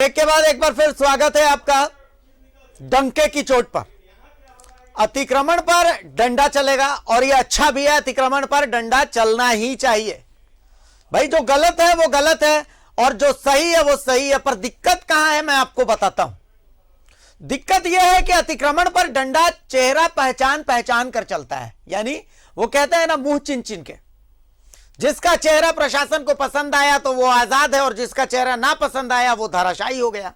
Break के बाद एक बार फिर स्वागत है आपका। डंके की चोट पर अतिक्रमण पर डंडा चलेगा और यह अच्छा भी है। अतिक्रमण पर डंडा चलना ही चाहिए भाई। जो गलत है वो गलत है और जो सही है वो सही है। पर दिक्कत कहां है मैं आपको बताता हूं। दिक्कत यह है कि अतिक्रमण पर डंडा चेहरा पहचान पहचान कर चलता है। यानी वो कहते हैं ना, मुंह चिन चिन के। जिसका चेहरा प्रशासन को पसंद आया तो वो आजाद है और जिसका चेहरा ना पसंद आया वो धराशायी हो गया।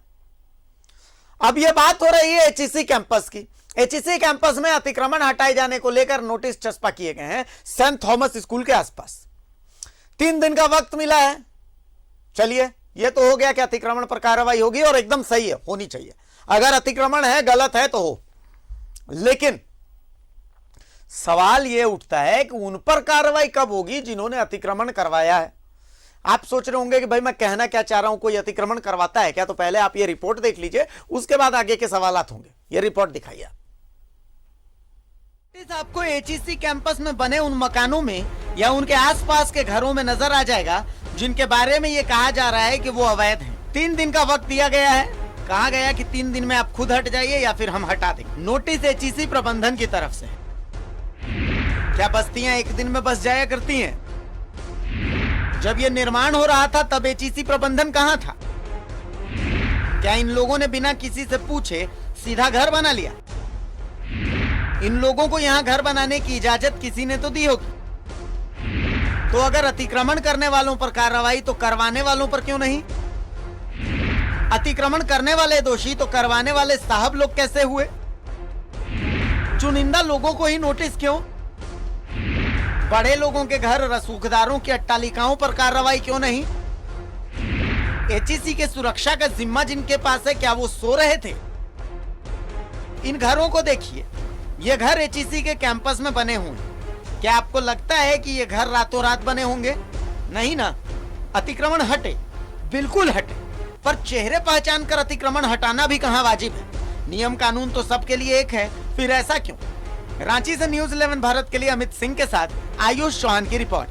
अब ये बात हो रही है एचईसी कैंपस की। एचईसी कैंपस में अतिक्रमण हटाए जाने को लेकर नोटिस चस्पा किए गए हैं सेंट थॉमस स्कूल के आसपास। 3 दिन का वक्त मिला है। चलिए, यह तो हो गया कि अतिक्रमण पर कार्रवाई होगी और एकदम सही है, होनी चाहिए। अगर अतिक्रमण है, गलत है तो हो। लेकिन सवाल यह उठता है कि उन पर कार्रवाई कब होगी जिन्होंने अतिक्रमण करवाया है। आप सोच रहे होंगे कि भाई मैं कहना क्या चाह रहा हूं, कोई अतिक्रमण करवाता है क्या? तो पहले आप ये रिपोर्ट देख लीजिए, उसके बाद आगे के सवालात होंगे। ये रिपोर्ट दिखाइए। आपको एचईसी कैंपस में बने उन मकानों में या उनके आसपास के घरों में नजर आ जाएगा जिनके बारे में यह कहा जा रहा है कि वो अवैध हैं। 3 दिन का वक्त दिया गया है। कहा गया कि 3 दिन में आप खुद हट जाइए या फिर हम हटा देंगे। नोटिस एचईसी प्रबंधन की तरफ से। क्या बस्तियां 1 दिन में बस जाया करती हैं? जब ये निर्माण हो रहा था तब एचईसी प्रबंधन कहां था? क्या इन लोगों ने बिना किसी से पूछे सीधा घर बना लिया? इन लोगों को यहां घर बनाने की इजाजत किसी ने तो दी होगी। तो अगर अतिक्रमण करने वालों पर कार्रवाई तो करवाने वालों पर क्यों नहीं? अतिक्रमण करने वाले दोषी तो करवाने वाले साहब लोग कैसे हुए? चुनिंदा लोगों को ही नोटिस क्यों? बड़े लोगों के घर, रसूखदारों की अट्टालिकाओं पर कार्रवाई क्यों नहीं? एचईसी के सुरक्षा का जिम्मा जिनके पास है, क्या वो सो रहे थे? इन घरों को देखिए। ये घर एचईसी के कैंपस में बने हुए। क्या आपको लगता है कि ये घर रातों रात बने होंगे? नहीं ना। अतिक्रमण हटे, बिल्कुल हटे, पर चेहरे पहचान कर अतिक्रमण हटाना भी कहां वाजिब है? नियम कानून तो सबके लिए एक है, फिर ऐसा क्यों? रांची से न्यूज़ 11 भारत के लिए अमित सिंह के साथ आयुष चौहान की रिपोर्ट।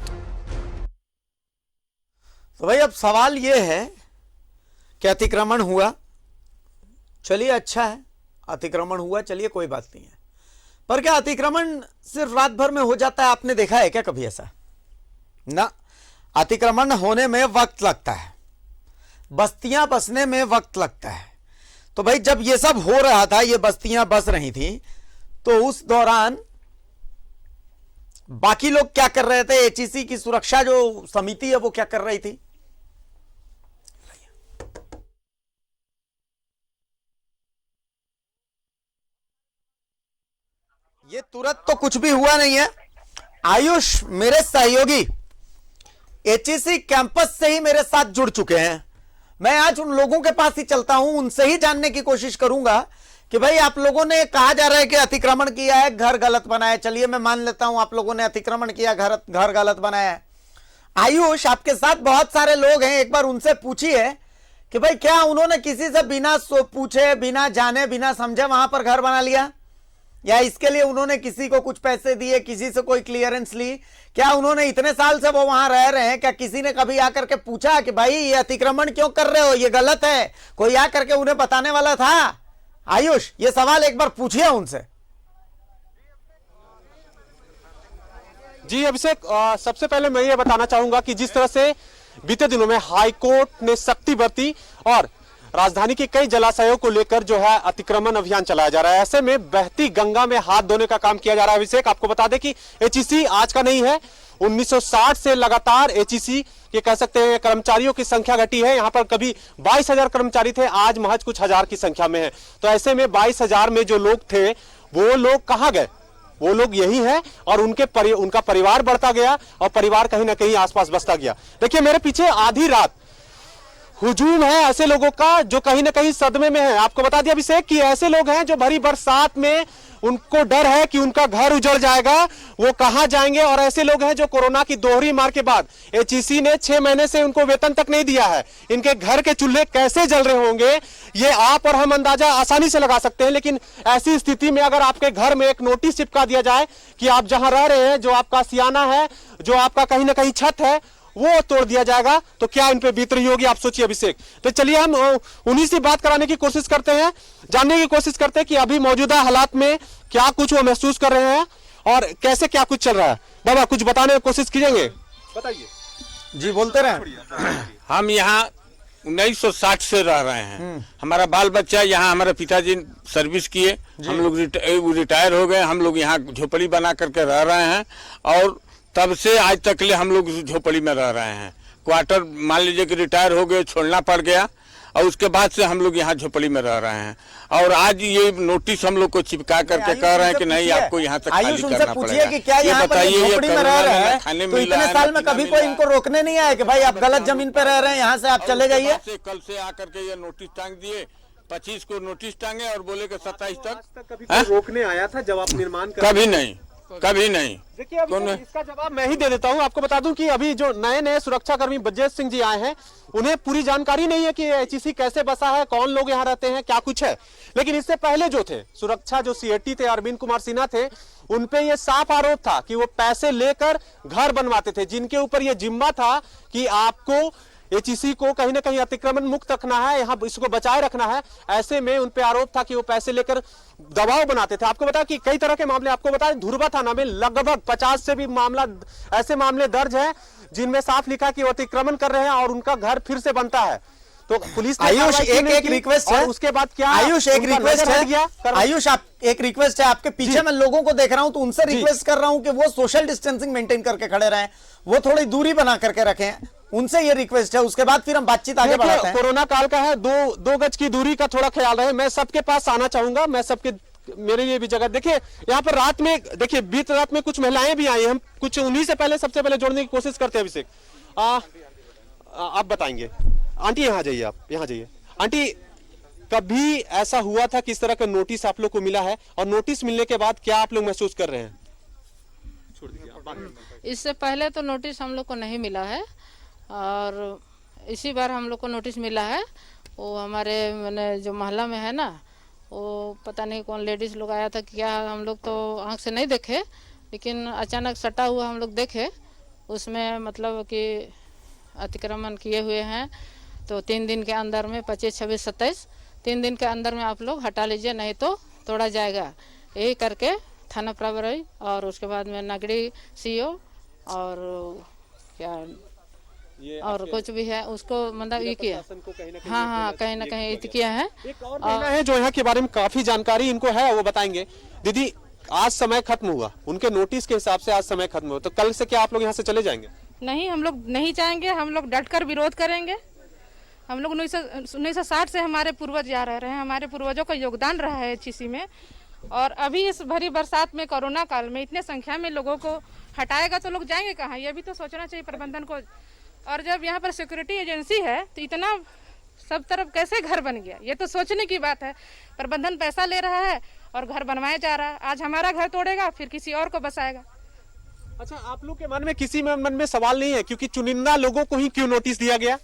तो भाई अब सवाल यह है कि अतिक्रमण हुआ, चलिए अच्छा है, अतिक्रमण हुआ, चलिए कोई बात नहीं है। पर क्या अतिक्रमण सिर्फ रात भर में हो जाता है? आपने देखा है क्या कभी ऐसा? ना, अतिक्रमण होने में वक्त लगता है, बस्तियां बसने में वक्त लगता है। तो भाई जब ये सब हो रहा था, ये बस्तियां बस रही थी, तो उस दौरान बाकी लोग क्या कर रहे थे? एचईसी की सुरक्षा जो समिति है वो क्या कर रही थी? ये तुरंत तो कुछ भी हुआ नहीं है। आयुष मेरे सहयोगी एचईसी कैंपस से ही मेरे साथ जुड़ चुके हैं। मैं आज उन लोगों के पास ही चलता हूं, उनसे ही जानने की कोशिश करूंगा कि भाई आप लोगों ने कहा जा रहा है कि अतिक्रमण किया है, घर गलत बनाया। चलिए मैं मान लेता हूं आप लोगों ने अतिक्रमण किया, घर गलत बनाया है। आयुष, आपके साथ बहुत सारे लोग हैं, एक बार उनसे पूछिए कि भाई क्या उन्होंने किसी से बिना पूछे, बिना जाने, बिना समझे वहां पर घर बना लिया, या इसके लिए उन्होंने किसी को कुछ पैसे दिए, किसी से कोई क्लियरेंस ली? क्या उन्होंने इतने साल से वो वहां रह रहे हैं, क्या किसी ने कभी आकर के पूछा कि भाई ये अतिक्रमण क्यों कर रहे हो, ये गलत है? कोई आकर के उन्हें बताने वाला था? आयुष, ये सवाल एक बार पूछिए उनसे। जी अभिषेक, सबसे पहले मैं ये बताना चाहूंगा कि जिस तरह से बीते दिनों में हाईकोर्ट ने सख्ती बरती और राजधानी के कई जलाशयों को लेकर जो है अतिक्रमण अभियान चलाया जा रहा है, ऐसे में बहती गंगा में हाथ धोने का काम किया जा रहा है। अभिषेक, आपको बता दें कि एचईसी आज का नहीं है, 1960 से लगातार एचईसी ये कह सकते हैं कर्मचारियों की संख्या घटी है। यहाँ पर कभी 22,000 कर्मचारी थे, आज महज कुछ हजार की संख्या में है। तो ऐसे में 22,000 में जो लोग थे वो लोग कहाँ गए? वो लोग यही है और उनका परिवार बढ़ता गया और परिवार कहीं ना कहीं आसपास बसता गया। देखिए मेरे पीछे आधी रात हुजूम है ऐसे लोगों का जो कहीं ना कहीं सदमे में है। आपको बता दिया अभिषेक कि ऐसे लोग हैं जो भरी बरसात में उनको डर है कि उनका घर उजड़ जाएगा, वो कहां जाएंगे। और ऐसे लोग हैं जो कोरोना की दोहरी मार के बाद एचईसी ने 6 महीने से उनको वेतन तक नहीं दिया है। इनके घर के चूल्हे कैसे जल रहे होंगे ये आप और हम अंदाजा आसानी से लगा सकते हैं। लेकिन ऐसी स्थिति में अगर आपके घर में एक नोटिस चिपका दिया जाए कि आप जहां रह रहे हैं, जो आपका सियाना है, जो आपका कहीं ना कहीं छत है, वो तोड़ दिया जाएगा तो क्या इन पे बीत रही होगी, आप सोचिए अभिषेक। तो चलिए हम उन्हीं से बात कराने की कोशिश करते हैं, जानने की कोशिश करते हैं कि अभी मौजूदा हालात में क्या कुछ वो महसूस कर रहे हैं और कैसे क्या कुछ चल रहा है। बाबा कुछ बताने की कोशिश कीजिएंगे, बताइए। जी बोलते रहे। हम यहाँ 1960 से रह रहे हैं। हमारा बाल बच्चा यहाँ, हमारे पिताजी सर्विस किए, हम लोग रिटायर हो गए। हम लोग यहाँ झोपड़ी बना करके रह रहे हैं और तब से आज तक ले हम लोग झोपड़ी में रह रहे हैं। क्वार्टर मान लीजिए कि रिटायर हो गए, छोड़ना पड़ गया और उसके बाद से हम लोग यहाँ झोपड़ी में रह रहे हैं। और आज ये नोटिस हम लोग को चिपका करके कह रहे हैं कि नहीं, आपको यहाँ तक खाली करना पड़ेगा। कि क्या यहाँ पर झोपड़ी में रह रहे हैं तो इतने साल में कभी कोई इनको रोकने नहीं आया कि भाई आप गलत जमीन पे रह रहे हैं, यहाँ से आप चले जाइए। कल से आकर के ये नोटिस टांग दिए, 25 को नोटिस टांगे और बोले कि 27 तक कभी कोई रोकने आया था जब आप निर्माण कर? कभी नहीं, कभी नहीं। देखिए अभी इसका जवाब मैं ही दे देता हूं। आपको बता दूं कि अभी जो नए सुरक्षा कर्मी ब्रजेश सिंह जी आए हैं, उन्हें पूरी जानकारी नहीं है कि एचईसी कैसे बसा है, कौन लोग यहाँ रहते हैं, क्या कुछ है। लेकिन इससे पहले जो थे सुरक्षा, जो सीएटी थे अरविंद कुमार सिन्हा थे, उनपे ये साफ आरोप था कि वो पैसे लेकर घर बनवाते थे, जिनके ऊपर ये जिम्मा था कि आपको एचईसी को कहीं ना कहीं अतिक्रमण मुक्त रखना है, यहाँ इसको बचाए रखना है। ऐसे में उन पे आरोप था कि वो पैसे लेकर दबाव बनाते थे। आपको बता कि कई तरह के मामले, आपको बता धुरवा थाना में लगभग 50 से भी ऐसे मामले दर्ज हैं जिनमें साफ लिखा कि वो अतिक्रमण कर रहे हैं और उनका घर फिर से बनता है। तो पुलिस आयुष एक रिक्वेस्ट है, उसके बाद क्या आयुष एक रिक्वेस्ट है, आयुष आप एक रिक्वेस्ट है, आपके पीछे मैं लोगों को देख रहा हूं तो उनसे रिक्वेस्ट कर रहा हूं कि वो सोशल डिस्टेंसिंग मेंटेन करके खड़े रहें, वो थोड़ी दूरी बना करके रखें, उनसे ये रिक्वेस्ट है। उसके बाद फिर हम बातचीत आगे बढ़ाते हैं। कोरोना काल का है, दो गज की दूरी का थोड़ा ख्याल रहे। मैं सबके पास आना चाहूंगा, मैं सबके, मेरे लिए भी जगह। देखिए यहाँ पर रात में, देखिए बीत रात में कुछ महिलाएं भी आई, हम कुछ उन्हीं से पहले सबसे पहले जोड़ने की कोशिश करते हैं। अभिषेक आप बताएंगे। आंटी यहाँ जाइए, आप यहाँ जाइए। आंटी कभी ऐसा हुआ था कि इस तरह का नोटिस आप लोग को मिला है, और नोटिस मिलने के बाद क्या आप लोग महसूस कर रहे हैं? इससे पहले तो नोटिस हम लोग को नहीं मिला है और इसी बार हम लोग को नोटिस मिला है। वो हमारे मैंने जो मोहल्ला में है ना, वो पता नहीं कौन लेडीज लोग आया था क्या, हम लोग तो आँख से नहीं देखे, लेकिन अचानक सटा हुआ हम लोग देखे। उसमें मतलब कि अतिक्रमण किए हुए हैं, तो 3 दिन के अंदर में 25, 26, 27 3 दिन के अंदर में आप लोग हटा लीजिए, नहीं तो तोड़ा जाएगा। यही करके थाना प्रभारी और उसके बाद में नगरी सीओ और क्या और कुछ भी है उसको मतलब ये किया। हाँ, कहीं ना कहीं किया है। एक और महिला है जो यहाँ के बारे में काफी जानकारी इनको है, वो बताएंगे। दीदी आज समय खत्म हुआ, उनके नोटिस के हिसाब से आज समय खत्म हुआ, तो कल से क्या आप लोग यहाँ से चले जाएंगे? नहीं, हम लोग नहीं जाएंगे, हम लोग डटकर विरोध करेंगे। हम लोग 1960 से हमारे पूर्वज जा रहे हैं, हमारे पूर्वजों का योगदान रहा है एचईसी में। और अभी इस भरी बरसात में, कोरोना काल में इतने संख्या में लोगों को हटाएगा तो लोग जाएंगे कहाँ, ये भी तो सोचना चाहिए प्रबंधन को। और जब यहाँ पर सिक्योरिटी एजेंसी है तो इतना सब तरफ कैसे घर बन गया, ये तो सोचने की बात है। प्रबंधन पैसा ले रहा है और घर बनवाया जा रहा है। आज हमारा घर तोड़ेगा, फिर किसी और को बसाएगा। अच्छा, आप लोग के मन में किसी में मन में सवाल नहीं है क्योंकि चुनिंदा लोगों को ही क्यों नोटिस दिया गया?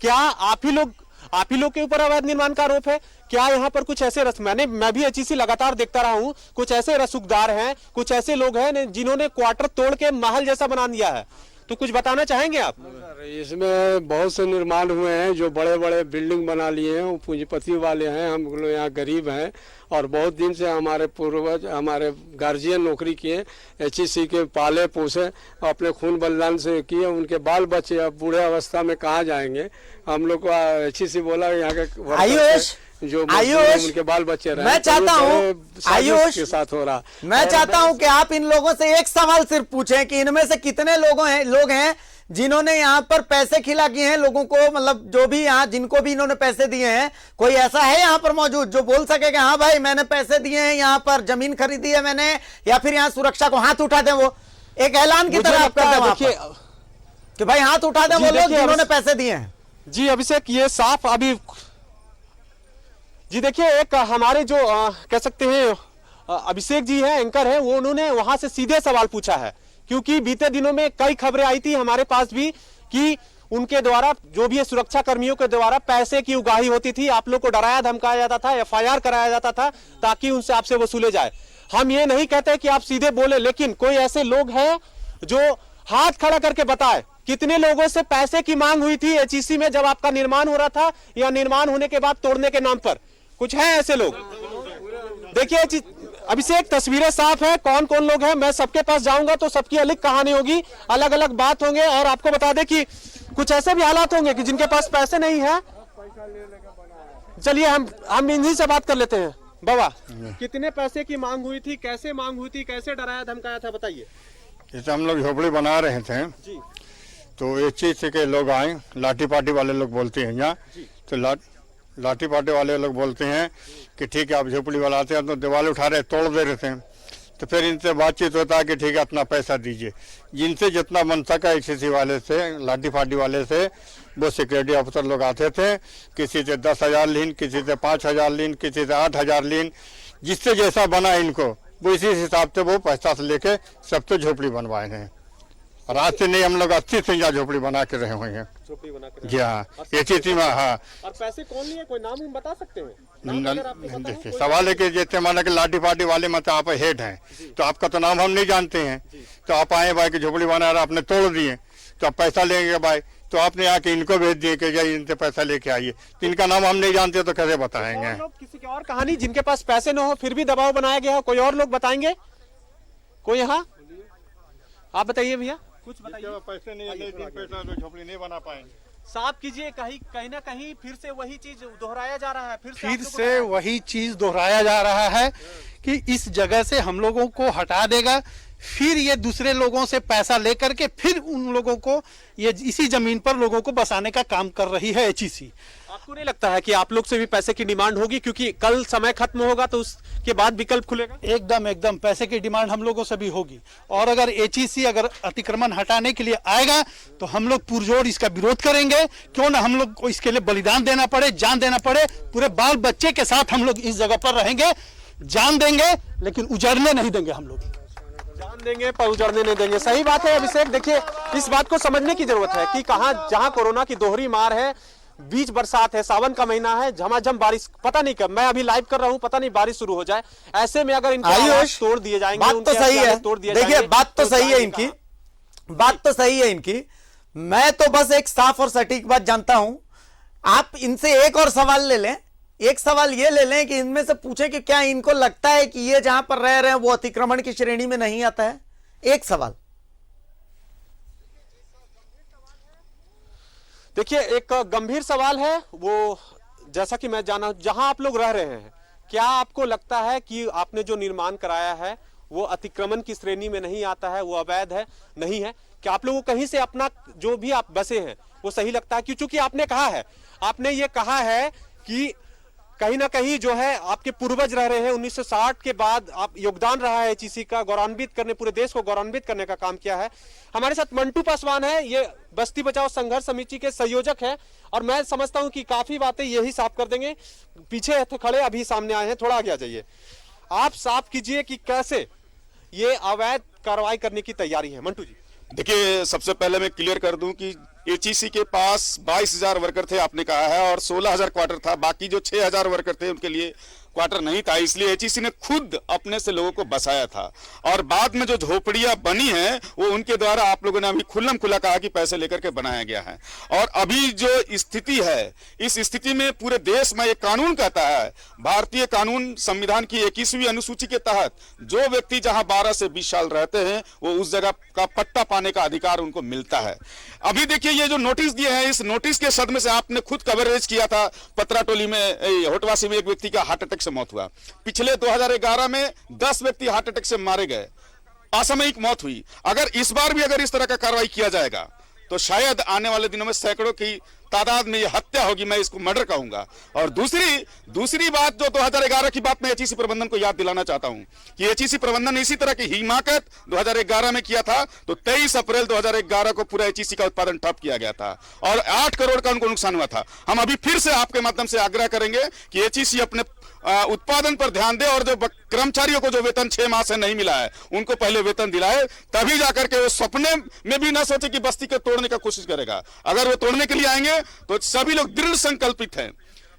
क्या आप ही लोग के ऊपर अवैध निर्माण का आरोप है? क्या यहाँ पर कुछ ऐसे मैं भी एचईसी लगातार देखता रहा हूँ, कुछ ऐसे रसूखदार हैं, कुछ ऐसे लोग हैं जिन्होंने क्वार्टर तोड़ के महल जैसा बना दिया है, तो कुछ बताना चाहेंगे आप? इसमें बहुत से निर्माण हुए हैं, जो बड़े बड़े बिल्डिंग बना लिए हैं, वो पूंजीपति वाले हैं। हम लोग यहाँ गरीब हैं और बहुत दिन से हमारे पूर्वज, हमारे गार्जियन नौकरी किए, एचईसी के पाले पोसे, अपने खून बलिदान से किए। उनके बाल बच्चे अब बूढ़े अवस्था में कहाँ जाएंगे? हम लोग को एचईसी बोला यहाँ के आयुष उनके बाल बच्चे रहे। मैं चाहता हूँ आयुष के साथ हो रहा, मैं चाहता हूँ कि आप इन लोगों से एक सवाल सिर्फ पूछें कि इनमें से कितने लोग हैं जिन्होंने यहाँ पर पैसे खिला किए हैं लोगों को, मतलब जो भी यहाँ जिनको भी इन्होंने पैसे दिए हैं, कोई ऐसा है यहाँ पर मौजूद जो बोल सके कि हाँ भाई मैंने पैसे दिए हैं, यहाँ पर जमीन खरीदी है मैंने, या फिर यहाँ सुरक्षा को हाथ उठा दें, वो एक ऐलान की तरह आप कर दें कि भाई हाथ उठा दें वो लोग जिन्होंने पैसे दिए हैं। जी अभिषेक, ये साफ अभी जी देखिए, एक हमारे जो कह सकते हैं अभिषेक जी हैं, एंकर हैं, वो उन्होंने वहां से सीधे सवाल पूछा है क्योंकि बीते दिनों में कई खबरें आई थी हमारे पास भी कि उनके द्वारा, जो भी सुरक्षा कर्मियों के द्वारा पैसे की उगाही होती थी, आप लोग को डराया धमकाया जाता था, एफआईआर कराया जाता था ताकि उनसे आपसे वसूले जाए। हम ये नहीं कहते कि आप सीधे बोले, लेकिन कोई ऐसे लोग हैं जो हाथ खड़ा करके बताए कितने लोगों से पैसे की मांग हुई थी एचईसी में जब आपका निर्माण हो रहा था या निर्माण होने के बाद तोड़ने के नाम पर? कुछ है ऐसे लोग? देखिए अभिषेक, तस्वीरें साफ है, कौन कौन लोग हैं। मैं सबके पास जाऊंगा तो सबकी अलग कहानी होगी, अलग अलग बात होंगे। और आपको बता दें कि कुछ ऐसे भी हालात होंगे कि जिनके पास पैसे नहीं है। चलिए हम इन्हीं से बात कर लेते हैं। बाबा, कितने पैसे की मांग हुई थी, कैसे मांग हुई थी, कैसे डराया धमकाया था, बताइए। जैसे हम लोग झोपड़ी बना रहे थे जी। तो एक चीज से के लोग आए, लाठी पार्टी वाले लोग बोलते हैं यहाँ, तो लाठी पार्टी वाले लोग बोलते हैं कि ठीक है आप झोपड़ी बनाते हैं, तो दीवार उठा रहे तोड़ दे रहे थे। तो फिर इनसे बातचीत होता है कि ठीक है इतना पैसा दीजिए। जिनसे जितना बन सका एचईसी वाले से, लाठी पार्टी वाले से, वो सिक्योरिटी अफसर लोग आते थे। किसी से 10,000 लीन, किसी से 5,000 लीन, किसी से 8,000 लीन, जिससे जैसा बना इनको वो इसी हिसाब से वो पैसा से लेके सबसे झोपड़ी बनवाए हैं। और आज से नहीं, हम लोग 80 से यहाँ झोपड़ी बना के रहे हुए हैं। झोपड़ी बना के जी हाँ, एचईसी में। हाँ, और पैसे कौन लिए, कोई नाम बता सकते हैं? देखिए सवाल है कि जैसे माना कि लाठी पार्टी वाले मतलब आप हेड हैं, तो आपका तो नाम हम नहीं जानते हैं। तो आप आए भाई कि झोपड़ी बना रहा, आपने तोड़ दिए, तो आप पैसा लेंगे भाई, तो आपने आके इनको भेज दिए कि जाइए इनसे पैसा लेके आइए। तो इनका नाम हम नहीं जानते तो कैसे बताएंगे? लोग किसी की और कहानी, जिनके पास पैसे न हो फिर भी दबाव बनाया गया हो, कोई और लोग बताएंगे? कोई यहाँ? आप बताइए भैया, कुछ बताइए। पैसे नहीं, पैसा तो झोपड़ी नहीं बना पाएंगे। साफ कीजिए, कहीं ना कहीं फिर से वही चीज दोहराया जा रहा है। फिर से वही चीज दोहराया जा रहा है कि इस जगह से हम लोगों को हटा देगा, फिर ये दूसरे लोगों से पैसा लेकर के फिर उन लोगों को ये इसी जमीन पर लोगों को बसाने का काम कर रही है एचईसी। आपको नहीं लगता है कि आप लोग से भी पैसे की डिमांड होगी, क्योंकि कल समय खत्म होगा तो उसके बाद विकल्प खुलेगा? एकदम पैसे की डिमांड हम लोगों से भी होगी। और अगर एचईसी अगर अतिक्रमण हटाने के लिए आएगा तो हम लोग पुरजोर इसका विरोध करेंगे। क्यों ना हम लोग को इसके लिए बलिदान देना पड़े, जान देना पड़े, पूरे बाल बच्चे के साथ हम लोग इस जगह पर रहेंगे, जान देंगे, लेकिन उजड़ने नहीं देंगे। हम लोग जान देंगे पर उजड़ने नहीं देंगे। सही बात है अभिषेक। देखिए, इस बात को समझने की जरूरत है कि जहां कोरोना की दोहरी मार है, बीच बरसात है, सावन का महीना है, झमाझम बारिश, पता नहीं कब, मैं अभी लाइव कर रहा हूं, पता नहीं बारिश शुरू हो जाए। ऐसे में अगर इनके आवाज तोड़ दिए जाएंगे, बात तो सही है। देखिए, बात तो सही है इनकी, बात तो सही है इनकी। मैं तो बस एक साफ और सटीक बात जानता हूं। आप इनसे एक और सवाल ले लें, एक सवाल ये ले लें कि इनमें से पूछे कि क्या इनको लगता है कि ये जहां पर रह रहे हैं वो अतिक्रमण की श्रेणी में नहीं आता है? एक सवाल। देखिए, एक गंभीर सवाल है वो, जैसा कि मैं जाना, जहां आप लोग रह रहे हैं, क्या आपको लगता है कि आपने जो निर्माण कराया है वो अतिक्रमण की श्रेणी में नहीं आता है, वो अवैध है, नहीं है? क्या आप लोगों को कहीं से अपना जो भी आप बसे हैं वो सही लगता है? क्योंकि आपने कहा है, आपने ये कहा है कि कहीं ना कहीं जो है आपके पूर्वज रह रहे हैं, 1960 के बाद आप योगदान रहा है एचईसी का, गौरवान्वित करने, पूरे देश को गौरवान्वित करने का काम किया है। हमारे साथ मंटू पासवान है, ये बस्ती बचाओ संघर्ष समिति के संयोजक है, और मैं समझता हूं कि काफी बातें यही साफ कर देंगे। पीछे थे खड़े, अभी सामने आए हैं, थोड़ा आगे आ जाइए। आप साफ कीजिए कि कैसे ये अवैध कार्रवाई करने की तैयारी है। मंटू जी, देखिए, सबसे पहले मैं क्लियर कर दूं कि एचईसी के पास 22,000 वर्कर थे, आपने कहा है, और 16,000 क्वार्टर था। बाकी जो 6,000 वर्कर थे उनके लिए क्वार्टर नहीं था, इसलिए एचईसी ने खुद अपने से लोगों को बसाया था। और बाद में जो झोपड़ियां बनी हैं वो उनके द्वारा, आप लोगों ने अभी खुल्लम खुला कहा कि पैसे लेकर के बनाया गया है। और अभी जो स्थिति है, इस स्थिति में पूरे देश में एक कानून कहता है, भारतीय कानून संविधान की 21वीं अनुसूची के तहत जो व्यक्ति जहां 12 से 20 साल रहते हैं वो उस जगह का पट्टा पाने का अधिकार उनको मिलता है। अभी देखिए, ये जो नोटिस दिए हैं, इस नोटिस के सदमे से आपने खुद कवरेज किया था। पतराटोली में, होटवासी में एक व्यक्ति का हार्ट अटैक से मौत हुआ। पिछले 2011 में 10 व्यक्ति हार्ट अटैक से मारे गए, असामयिक मौत हुई। अगर इस बार भी अगर इस तरह का कार्रवाई किया जाएगा तो शायद आने वाले दिनों में सैकड़ों की तादाद में ये हत्या होगी, मैं इसको मर्डर कहूंगा। और दूसरी बात, जो 2011 की बात मैं एचईसी प्रबंधन को याद दिलाना चाहता हूं कि एचईसी प्रबंधन ने इसी तरह की हिमाकत 2011 में किया था, तो 23 अप्रैल 2011 को पूरा एचईसी का उत्पादन ठप किया गया था और 8 करोड़ का उनको नुकसान हुआ था। हम अभी फिर से आपके माध्यम से आग्रह करेंगे कि एचईसी अपने उत्पादन पर ध्यान दे, और जो कर्मचारियों को जो वेतन 6 माह से नहीं मिला है उनको पहले वेतन दिलाए, तभी जाकर के वो सपने में भी ना सोचे कि बस्ती को तोड़ने का कोशिश करेगा। अगर वो तोड़ने के लिए आएंगे तो सभी लोग दृढ़ संकल्पित हैं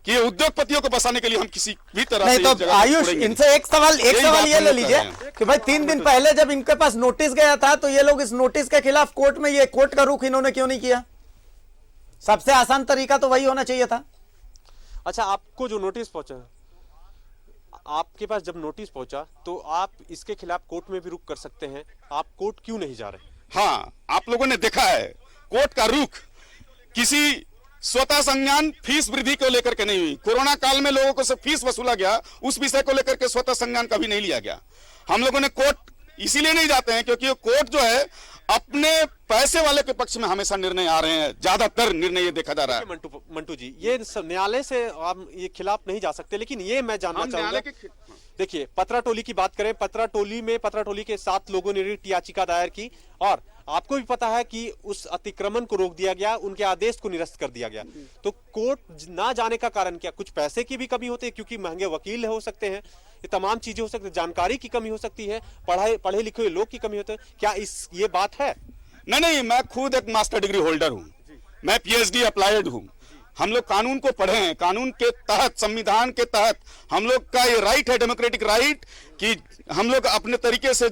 कि ये उद्योगपतियों को बसाने के लिए हम किसी भी तरह नहीं से तो इस जगह को आयुष, छोड़ेंगे नहीं। इनसे एक सवाल यही बात ये हम ले लोग कर लीजिए रहे हैं। कि भाई 3 दिन पहले जब इनके पास नोटिस गया था तो ये लोग इस नोटिस के खिलाफ कोर्ट में, ये कोर्ट का रुख इन्होंने क्यों नहीं किया? सबसे आसान तरीका तो वही होना चाहिए था। अच्छा, आपको जो नोटिस पहुंचा, आपके पास जब नोटिस पहुंचा तो आप इसके खिलाफ कोर्ट में भी रुख कर सकते हैं, आप कोर्ट क्यों नहीं जा रहे? हाँ, आप लोगों ने देखा है कोर्ट का रुख किसी स्वतः संज्ञान फीस वृद्धि को लेकर के नहीं हुई। कोरोना काल में लोगों को से फीस वसूला गया, उस विषय को लेकर के स्वतः संज्ञान कभी नहीं लिया गया। हम लोगों ने कोर्ट इसीलिए नहीं जाते हैं क्योंकि कोर्ट जो है अपने पैसे वाले के पक्ष में हमेशा निर्णय आ रहे हैं, ज्यादातर निर्णय ये देखा जा रहा है। मंटू जी, ये न्यायालय से आप ये खिलाफ नहीं जा सकते, लेकिन ये मैं जानना चाहूंगा, देखिए पतरा टोली की बात करें, पतरा टोली के 7 लोगों ने रिट याचिका दायर की और आपको भी पता है कि उस अतिक्रमण को रोक दिया गया, उनके आदेश को निरस्त कर दिया गया। तो कोर्ट ना जाने का कारण क्या? कुछ पैसे की भी कमी होती है क्योंकि महंगे वकील हो सकते हैं, ये तमाम चीजें हो सकती है, जानकारी की कमी हो सकती है, पढ़े लिखे हुए लोग की कमी होती है, क्या ये बात है? नहीं, मैं खुद एक मास्टर डिग्री होल्डर हूँ, मैं PhD अप्लाइड हूँ। हम लोग कानून को पढ़े हैं, कानून के तहत, संविधान के तहत हम लोग का ये राइट है, डेमोक्रेटिक राइट, कि हम लोग अपने तरीके से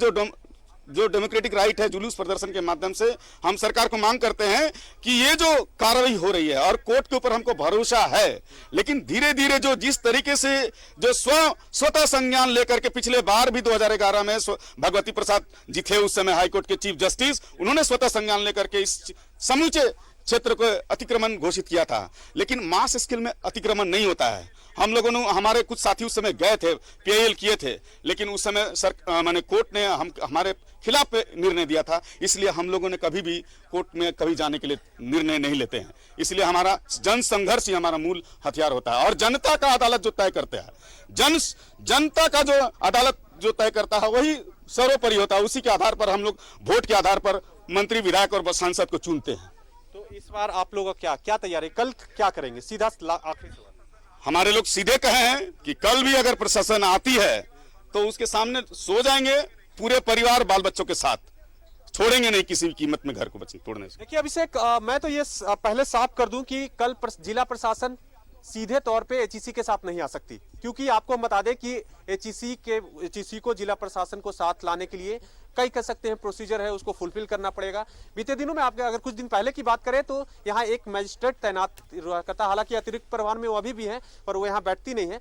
जो डेमोक्रेटिक राइट है, जुलूस प्रदर्शन के माध्यम से हम सरकार को मांग करते हैं कि ये जो कार्रवाई हो रही है और कोर्ट के ऊपर हमको भरोसा है, लेकिन धीरे धीरे जो जिस तरीके से जो स्वतः संज्ञान लेकर के पिछले बार भी 2011 में भगवती प्रसाद जी थे उस समय हाईकोर्ट के चीफ जस्टिस, उन्होंने स्वतः संज्ञान लेकर के इस समूचे क्षेत्र को अतिक्रमण घोषित किया था, लेकिन मास स्केल में अतिक्रमण नहीं होता है। हम लोगों ने, हमारे कुछ साथी उस समय गए थे, PIL किए थे, लेकिन उस समय माने कोर्ट ने हमारे खिलाफ निर्णय दिया था, इसलिए हम लोगों ने कभी भी कोर्ट में कभी जाने के लिए निर्णय नहीं लेते हैं। इसलिए हमारा जन संघर्ष ही हमारा मूल हथियार होता है और जनता का अदालत जो तय करता है, जनता का जो अदालत जो तय करता है वही सर्वोपरि होता है। उसी के आधार पर हम लोग वोट के आधार पर मंत्री, विधायक और सांसद को चुनते हैं। तो इस बार आप लोगों का क्या तैयारी, कल क्या करेंगे? सीधा आखिरी सवाल, हमारे लोग सीधे कहे हैं कि कल भी अगर प्रशासन आती है तो उसके सामने सो जाएंगे, पूरे परिवार बाल बच्चों के साथ, छोड़ेंगे नहीं किसी भी कीमत में घर को तोड़ने से। देखिए अभिषेक, मैं तो ये पहले साफ कर दूं कि कल जिला प्रशासन सीधे तौर पे HEC के साथ नहीं आ सकती, क्योंकि आपको हम बता दें कि HEC को जिला प्रशासन को साथ लाने के लिए कई कह सकते हैं प्रोसीजर है, उसको फुलफिल करना पड़ेगा। बीते दिनों में आपके अगर कुछ दिन पहले की बात करें तो यहाँ एक मजिस्ट्रेट तैनात करता, हालांकि अतिरिक्त प्रभार में वो अभी भी है पर वो यहाँ बैठती नहीं है।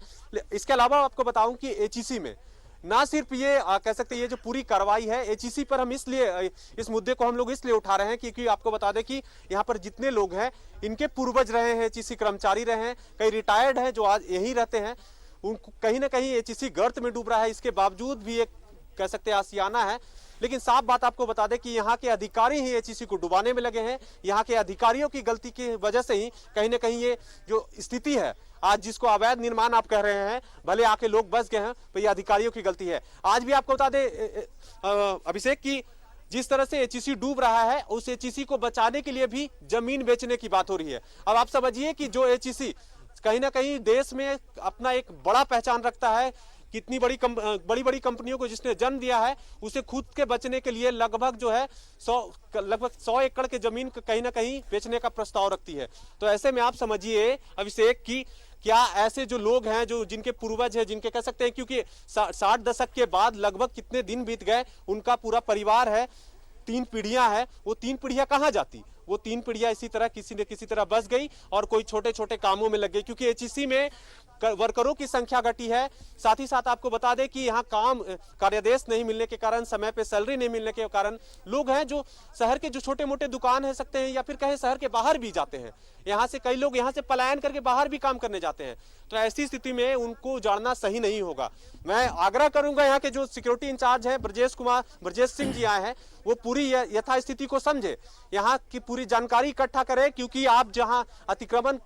इसके अलावा आपको बताऊं कि HEC में ना सिर्फ ये कह सकते हैं ये जो पूरी कार्रवाई है HEC पर, हम इसलिए इस मुद्दे को हम लोग इसलिए उठा रहे हैं क्योंकि आपको बता दें कि यहाँ पर जितने लोग हैं इनके पूर्वज रहे हैं, HEC कर्मचारी रहे हैं, कई रिटायर्ड हैं जो आज यहीं रहते हैं, उनको कहीं ना कहीं HEC गर्त में डूब रहा है। इसके बावजूद भी एक कह सकते हैं आसियाना है, लेकिन साफ बात आपको बता दें कि यहाँ के अधिकारी ही HEC को डुबाने में लगे हैं। यहाँ के अधिकारियों की गलती की वजह से ही कहीं ना कहीं ये जो स्थिति है आज, जिसको अवैध निर्माण आप कह रहे हैं, भले आके लोग बस गए हैं, तो ये अधिकारियों की गलती है। आज भी आपको बता दें अभिषेक की जिस तरह से HEC डूब रहा है, उस HEC को बचाने के लिए भी जमीन बेचने की बात हो रही है। अब आप समझिए कि जो HEC कहीं ना कहीं देश में अपना एक बड़ा पहचान रखता है, कितनी बड़ी कंपनियों को जिसने जन्म दिया है, उसे खुद के बचने के लिए लगभग जो है 100 एकड़ के जमीन कहीं ना कहीं बेचने का प्रस्ताव रखती है। तो ऐसे में आप समझिए अभिषेक की क्या ऐसे जो लोग हैं, जो जिनके पूर्वज हैं, जिनके कह सकते हैं क्योंकि 60 दशक के बाद लगभग कितने दिन बीत गए, उनका पूरा परिवार है, 3 पीढ़ियां हैं, वो 3 पीढ़ियां कहां जाती? वो 3 पीढ़ियां इसी तरह किसी न किसी तरह बस गई और कोई छोटे छोटे कामों में लग गई, क्योंकि HEC में वर्करों की संख्या घटी है। साथ ही साथ आपको बता दें कि यहाँ कार्यादेश नहीं मिलने के कारण, समय पे सैलरी नहीं मिलने के कारण लोग हैं जो शहर के जो छोटे मोटे दुकान है सकते हैं या फिर कहें शहर के बाहर भी जाते हैं। यहाँ से कई लोग यहाँ से पलायन करके बाहर भी काम करने जाते हैं। तो ऐसी स्थिति में उनको उजाड़ना सही नहीं होगा। मैं आग्रह करूंगा यहाँ के जो सिक्योरिटी इंचार्ज है ब्रजेश सिंह जी आए हैं, वो पूरी यथास्थिति को समझे, यहाँ की पूरी जानकारी इकट्ठा करें, क्योंकि आप जहाँ अतिक्रमण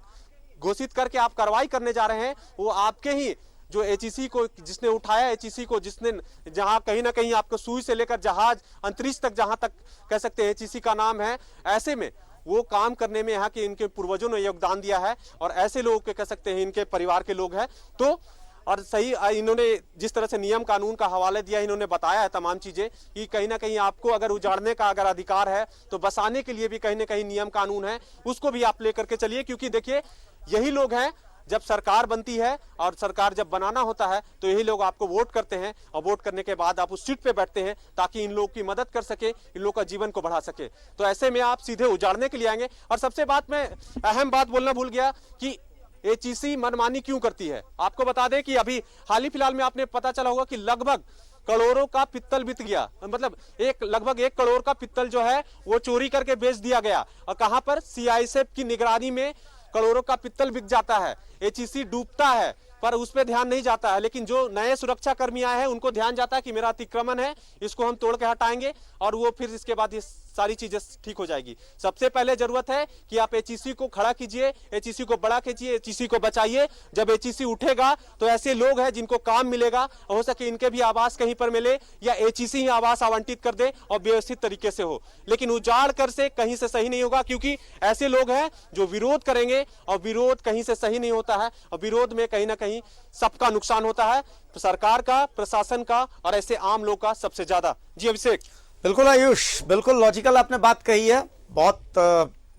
घोषित करके आप कार्रवाई करने जा रहे हैं, वो आपके ही जो HEC को जिसने उठाया, HEC को जिसने जहां कहीं ना कहीं आपको सुई से लेकर जहाज अंतरिक्ष तक जहां तक कह सकते हैं HEC का नाम है, ऐसे में वो काम करने में यहाँ के इनके पूर्वजों ने योगदान दिया है और ऐसे लोग के कह सकते हैं इनके परिवार के लोग हैं। तो और सही इन्होंने जिस तरह से नियम कानून का हवाले दिया, इन्होंने बताया है तमाम चीजें कि कहीं ना कहीं आपको अगर उजाड़ने का अगर अधिकार है तो बसाने के लिए भी कहीं ना कहीं नियम कानून है, उसको भी आप लेकर के चलिए, क्योंकि देखिए यही लोग हैं जब सरकार बनती है और सरकार जब बनाना होता है तो यही लोग आपको वोट करते हैं और वोट करने के बाद आप उस सीट पे बैठते हैं ताकि इन लोगों की मदद कर सके, इन लोगों का जीवन को बढ़ा सके। तो ऐसे में आप सीधे उजाड़ने के लिए आएंगे। और सबसे बात मैं अहम बात बोलना भूल गया कि एचईसी मनमानी क्यों करती है। आपको बता दें कि अभी हाल ही फिलहाल में आपने पता चला होगा कि लगभग करोड़ों का पित्तल बिक गया, मतलब लगभग 1 करोड़ का पित्तल जो है वो चोरी करके बेच दिया गया। और कहां पर? सीआईएसएफ की निगरानी में करोड़ों का पित्तल बिक जाता है। एचईसी डूबता है पर उस पर ध्यान नहीं जाता है, लेकिन जो नए सुरक्षा कर्मी आए हैं उनको ध्यान जाता है कि मेरा अतिक्रमण है, इसको हम तोड़ के हटाएंगे और वो फिर इसके बाद ये सारी चीजें ठीक हो जाएगी। सबसे पहले जरूरत है कि आप एचईसी को खड़ा कीजिए, एचईसी को बड़ा कीजिए, एचईसी को बचाइए। जब एचईसी उठेगा तो ऐसे लोग हैं जिनको काम मिलेगा, हो सके इनके भी आवास कहीं पर मिले या एचईसी ही आवास आवंटित कर दे और व्यवस्थित तरीके से हो। लेकिन उजाड़ कर से कहीं से सही नहीं होगा, क्योंकि ऐसे लोग हैं जो विरोध करेंगे और विरोध कहीं से सही नहीं होता है और विरोध में कहीं ना कहीं सबका नुकसान होता है, सरकार का, प्रशासन का और ऐसे आम लोग का सबसे ज्यादा। जी अभिषेक। बिल्कुल आयुष, बिल्कुल लॉजिकल आपने बात कही है, बहुत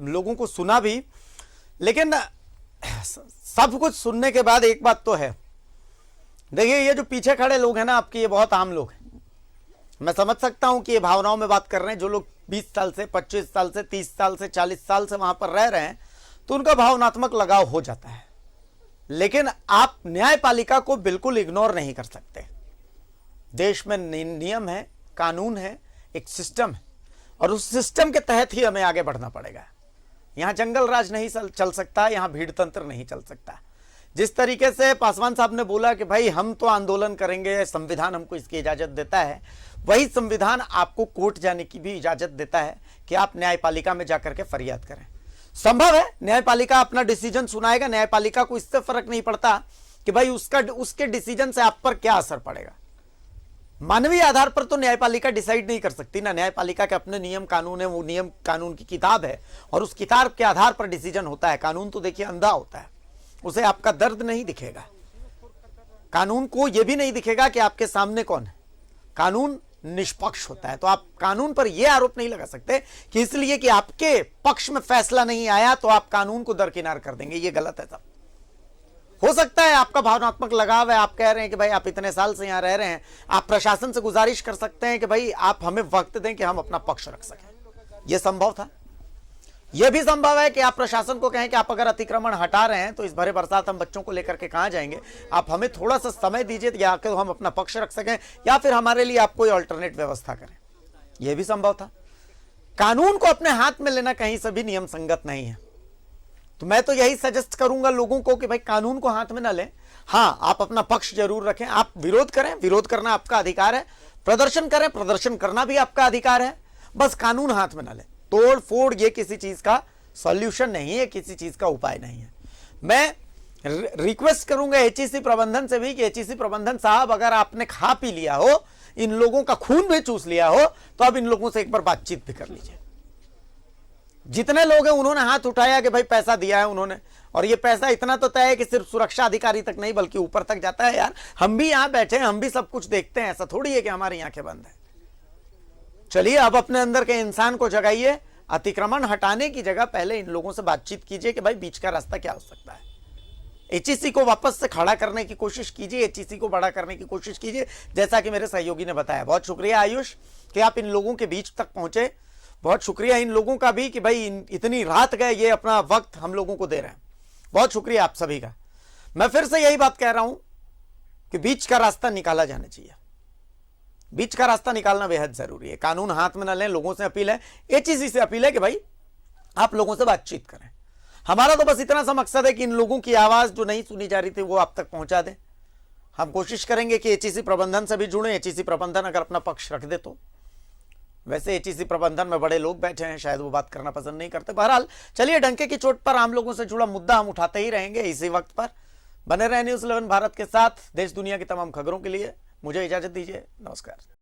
लोगों को सुना भी, लेकिन सब कुछ सुनने के बाद एक बात तो है, देखिए ये जो पीछे खड़े लोग हैं ना आपके, ये बहुत आम लोग हैं। मैं समझ सकता हूं कि ये भावनाओं में बात कर रहे हैं। जो लोग 20 साल से, 25 साल से, 30 साल से, 40 साल से वहां पर रह रहे हैं तो उनका भावनात्मक लगाव हो जाता है, लेकिन आप न्यायपालिका को बिल्कुल इग्नोर नहीं कर सकते। देश में नियम है, कानून है, एक सिस्टम है और उस सिस्टम के तहत ही हमें आगे बढ़ना पड़ेगा। यहां जंगल राज नहीं चल सकता, यहां भीड़ तंत्र नहीं चल सकता। जिस तरीके से पासवान साहब ने बोला कि भाई हम तो आंदोलन करेंगे, संविधान हमको इसकी इजाजत देता है, वही संविधान आपको कोर्ट जाने की भी इजाजत देता है कि आप न्यायपालिका में जाकर के फरियाद करें। संभव है न्यायपालिका अपना डिसीजन सुनाएगा, न्यायपालिका को इससे फर्क नहीं पड़ता कि भाई उसके डिसीजन से आप पर क्या असर पड़ेगा। मानवीय आधार पर तो न्यायपालिका डिसाइड नहीं कर सकती ना, न्यायपालिका के अपने नियम कानून है, वो नियम कानून की किताब है और उस किताब के आधार पर डिसीजन होता है। कानून तो देखिए अंधा होता है, उसे आपका दर्द नहीं दिखेगा, कानून को यह भी नहीं दिखेगा कि आपके सामने कौन है। कानून निष्पक्ष होता है, तो आप कानून पर यह आरोप नहीं लगा सकते कि इसलिए कि आपके पक्ष में फैसला नहीं आया तो आप कानून को दरकिनार कर देंगे। यह गलत है। सब हो सकता है आपका भावनात्मक लगाव है, आप कह रहे हैं कि भाई आप इतने साल से यहां रह रहे हैं, आप प्रशासन से गुजारिश कर सकते हैं कि भाई आप हमें वक्त दें कि हम अपना पक्ष रख सकें। यह संभव था। यह भी संभव है कि आप प्रशासन को कहें कि आप अगर अतिक्रमण हटा रहे हैं तो इस भरे बरसात हम बच्चों को लेकर के कहां जाएंगे, आप हमें थोड़ा सा समय दीजिए या तो हम अपना पक्ष रख सकें या फिर हमारे लिए आप कोई अल्टरनेट व्यवस्था करें। यह भी संभव था। कानून को अपने हाथ में लेना कहीं से भी नियम संगत नहीं है। तो मैं तो यही सजेस्ट करूंगा लोगों को कि भाई कानून को हाथ में ना लें। हां, आप अपना पक्ष जरूर रखें, आप विरोध करें, विरोध करना आपका अधिकार है, प्रदर्शन करें, प्रदर्शन करना भी आपका अधिकार है, बस कानून हाथ में ना लें। तोड़ फोड़ ये किसी चीज का सॉल्यूशन नहीं है, किसी चीज का उपाय नहीं है। मैं रिक्वेस्ट करूंगा एचईसी प्रबंधन से भी कि एचईसी प्रबंधन साहब, अगर आपने खा पी लिया हो, इन लोगों का खून भी चूस लिया हो, तो अब इन लोगों से एक बार बातचीत भी कर लीजिए। जितने लोग हैं उन्होंने हाथ उठाया कि भाई पैसा दिया है उन्होंने, और ये पैसा इतना तो तय है कि सिर्फ सुरक्षा अधिकारी तक नहीं बल्कि ऊपर तक जाता है। यार हम भी यहां बैठे हैं, हम भी सब कुछ देखते हैं, ऐसा थोड़ी है कि हमारी आंखें बंद है। चलिए अब अपने अंदर के इंसान को जगाइए, अतिक्रमण हटाने की जगह पहले इन लोगों से बातचीत कीजिए कि भाई बीच का रास्ता क्या हो सकता है। एचईसी को वापस से खड़ा करने की कोशिश कीजिए, एचईसी को बड़ा करने की कोशिश कीजिए, जैसा कि मेरे सहयोगी ने बताया। बहुत शुक्रिया आयुष कि आप इन लोगों के बीच तक पहुंचे। बहुत शुक्रिया इन लोगों का भी कि भाई इतनी रात गए, ये अपना वक्त हम लोगों को दे रहे हैं। बहुत शुक्रिया आप सभी का। मैं फिर से यही बात कह रहा हूं कि बीच का रास्ता निकाला जाना चाहिए। बीच का रास्ता निकालना बेहद जरूरी है। कानून हाथ में न लें। लोगों से अपील है, एचईसी से अपील है कि भाई आप लोगों से बातचीत करें। हमारा तो बस इतना सा मकसद है कि इन लोगों की आवाज जो नहीं सुनी जा रही थी वो आप तक पहुंचा दें। हम कोशिश करेंगे कि एचईसी प्रबंधन से भी जुड़े। एचईसी प्रबंधन अगर अपना पक्ष रख दे तो, वैसे एचईसी प्रबंधन में बड़े लोग बैठे हैं, शायद वो बात करना पसंद नहीं करते। बहरहाल चलिए, डंके की चोट पर आम लोगों से जुड़ा मुद्दा हम उठाते ही रहेंगे इसी वक्त पर। बने रहे न्यूज़ 11 भारत के साथ। देश दुनिया की तमाम खबरों के लिए मुझे इजाजत दीजिए। नमस्कार।